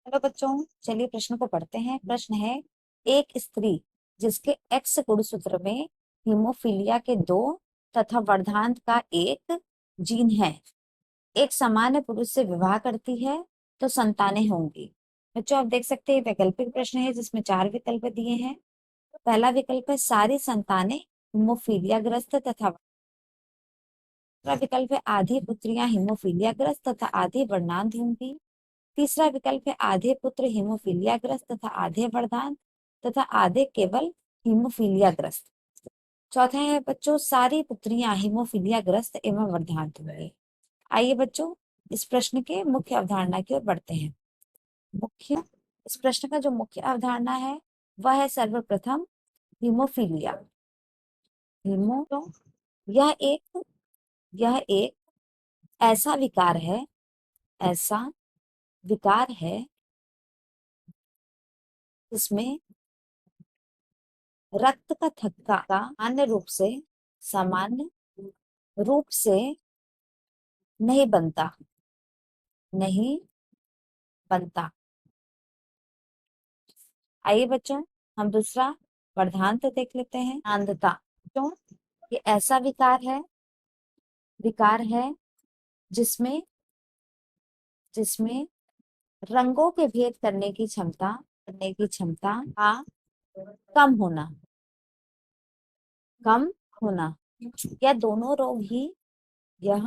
Hello बच्चों, चलिए प्रश्न को पढ़ते हैं। प्रश्न है, एक स्त्री जिसके एक्स गुणसूत्र में हीमोफीलिया के 2 तथा वर्धांत का 1 जीन है, एक सामान्य पुरुष से विवाह करती है तो संतानें होंगी। बच्चों, आप देख सकते हैं वैकल्पिक प्रश्न है जिसमें 4 विकल्प दिए हैं। पहला विकल्प है सारी संतानें हीमोफीलिया ग्रस्त तथा, दूसरा विकल्प है आधी पुत्रियां हीमोफीलिया ग्रस्त तथा आधी वर्णांत होंगी। तीसरा विकल्प है आधे पुत्र हीमोफीलिया ग्रस्त तथा आधे वर्धांत तथा आधे केवल हीमोफीलिया ग्रस्त। चौथा है बच्चों सारी पुत्रियां हीमोफीलिया ग्रस्त एवं वर्धांत होंगी। आइए बच्चों, इस प्रश्न के मुख्य अवधारणा की ओर बढ़ते हैं। मुख्य इस प्रश्न का जो मुख्य अवधारणा है वह है सर्वप्रथम हीमोफीलिया। हीमो तो यह एक ऐसा विकार है, ऐसा विकार है जिसमें रक्त का थक्का सामान्य रूप से नहीं बनता, नहीं बनता। आइए बच्चों, हम दूसरा वर्धांत देख लेते हैं। अंधता, तो ये ऐसा विकार है जिसमें जिसमें रंगों के भेद करने की क्षमता का कम होना, कम होना। यह दोनों रोग ही यह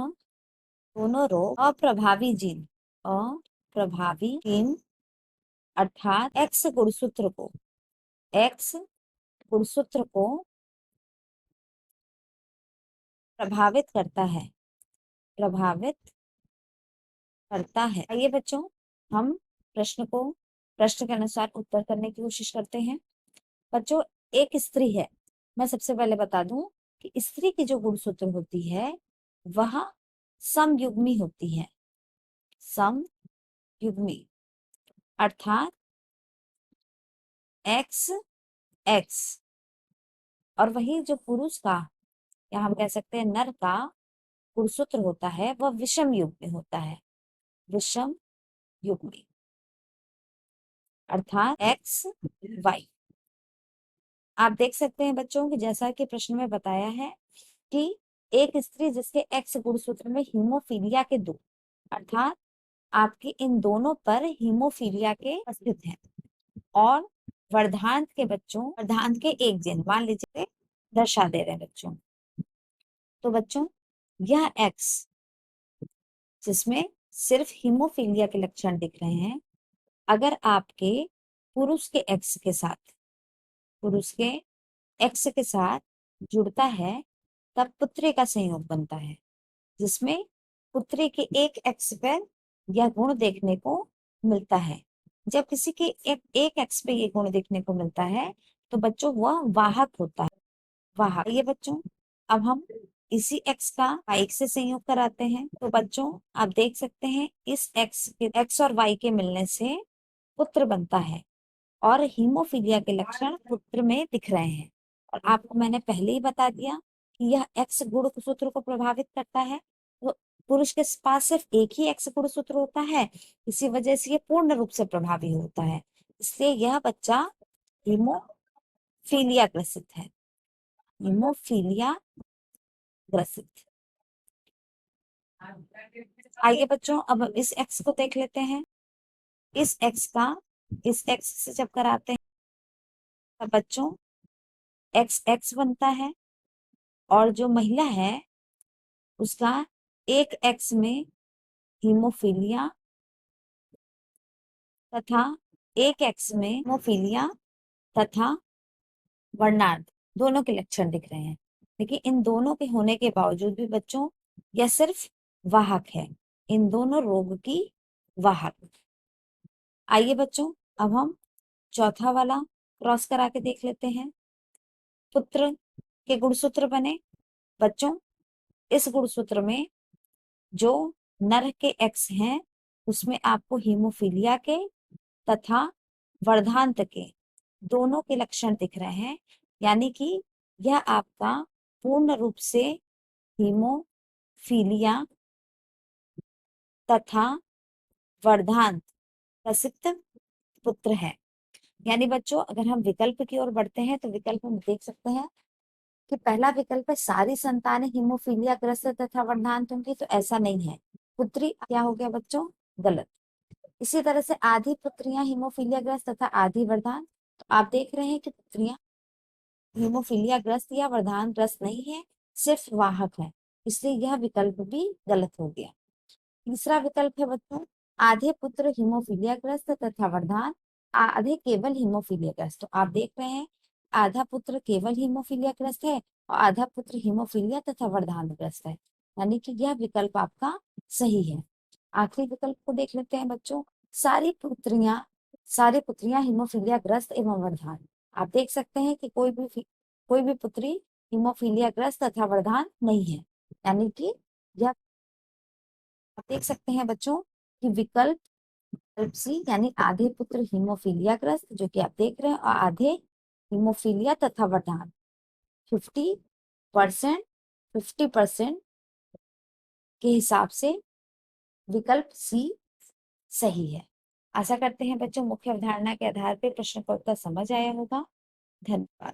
दोनों रोग अप्रभावी जीन अर्थात एक्स गुणसूत्र को प्रभावित करता है, प्रभावित करता है। आइए बच्चों, हम प्रश्न के अनुसार उत्तर करने की कोशिश करते हैं। बच्चों, एक स्त्री है, मैं सबसे पहले बता दूं कि स्त्री की जो गुणसूत्र होती है वह समयुग्मी होती है, समयुग्मी अर्थात एक्स एक्स। और वही जो पुरुष का या हम कह सकते हैं नर का गुणसूत्र होता है वह विषम युग्मी होता है, विषम युग्मी अर्थात एक्स वाई। आप देख सकते हैं बच्चों कि जैसा कि प्रश्न में बताया है कि एक स्त्री जिसके एक्स गुणसूत्र में हीमोफीलिया के 2 अर्थात आपके इन दोनों पर हीमोफीलिया के उपस्थित हैं और वर्धांत के 1 जीन मान लीजिए दर्शा दे रहे हैं बच्चों। तो बच्चों, यह एक्स जिसमें सिर्फ हीमोफीलिया के लक्षण दिख रहे हैं, अगर आपके पुरुष के एक्स के साथ जुड़ता है तब पुत्री का संयोग बनता है, जिसमें पुत्री के एक एक्स पर यह गुण देखने को मिलता है। जब किसी के एक एक्स पे ये गुण देखने को मिलता है तो बच्चों वह वाहक होता है, वाहक। ये बच्चों, अब हम इसी एक्स का वाई से संयोग कराते हैं। तो बच्चों, आप देख सकते हैं इस एक्स और वाई के मिलने से पुत्र बनता है और हीमोफीलिया के लक्षण पुत्र में दिख रहे हैं। और आपको मैंने पहले ही बता दिया कि यह एक्स गुणसूत्र को प्रभावित करता है। तो पुरुष के पास सिर्फ एक ही एक्स गुणसूत्र होता है, इसी वजह से ये पूर्ण रूप से प्रभावी होता है, इसलिए यह बच्चा हीमोफीलिया ग्रसित है, हीमोफीलिया ग्रसित। आइए बच्चों, अब इस एक्स को देख लेते हैं। इस एक्स से जब कराते हैं तब बच्चों एक्स एक्स बनता है और जो महिला है उसका एक एक्स में हीमोफीलिया तथा एक एक्स में हीमोफीलिया तथा वर्णांत दोनों के लक्षण दिख रहे हैं। देखिए, इन दोनों के होने के बावजूद भी बच्चों यह सिर्फ वाहक है, इन दोनों रोग की वाहक। आइए बच्चों, अब हम चौथा वाला क्रॉस करा के देख लेते हैं। पुत्र के गुणसूत्र बने। बच्चों, इस गुणसूत्र में जो नर के एक्स हैं उसमें आपको हीमोफीलिया के तथा वर्धांत के दोनों के लक्षण दिख रहे हैं, यानी कि यह आपका पूर्ण रूप से हीमोफीलिया तथा वर्धांत प्रसिद्ध पुत्र है। यानी बच्चों अगर हम विकल्प की ओर बढ़ते हैं तो विकल्प में देख सकते हैं कि पहला विकल्प है सारी संतानें हीमोफीलिया ग्रस्त तथा वर्धांत होंगी, तो ऐसा नहीं है। पुत्री क्या हो गया बच्चों, गलत। इसी तरह से आधी पुत्रियां हीमोफीलिया ग्रस्त तथा आधी वर्धांत, तो आप देख रहे हैं कि पुत्रियां हीमोफीलिया ग्रस्त या वर्धांत ग्रस्त नहीं है, सिर्फ वाहक है, इसलिए यह विकल्प भी गलत हो गया। तीसरा विकल्प है बच्चों आधे पुत्र हीमोफीलिया ग्रस्त तथा वर्धांत, आधे केवल हीमोफीलिया ग्रस्त। तो आप देख रहे हैं आधा पुत्र केवल हीमोफीलिया ग्रस्त है और आधा पुत्र हीमोफीलिया तथा वर्धांत ग्रस्त है, यानी कि यह विकल्प आपका सही है। आखिरी विकल्प को देख लेते हैं बच्चों, सारी पुत्रियां सारी पुत्रियां हीमोफीलिया ग्रस्त एवं वर्धांत। आप देख सकते हैं कि कोई भी पुत्री हीमोफीलिया ग्रस्त तथा वर्धांत नहीं है, यानी कि यह आप देख सकते हैं बच्चों कि विकल्प सी यानी आधे पुत्र हीमोफीलिया ग्रस्त जो कि आप देख रहे हैं और आधे हीमोफीलिया तथा वर्धांत 50% 50% के हिसाब से विकल्प सी सही है। आशा करते हैं बच्चों मुख्य अवधारणा के आधार पर प्रश्न का उत्तर समझ आया होगा। धन्यवाद।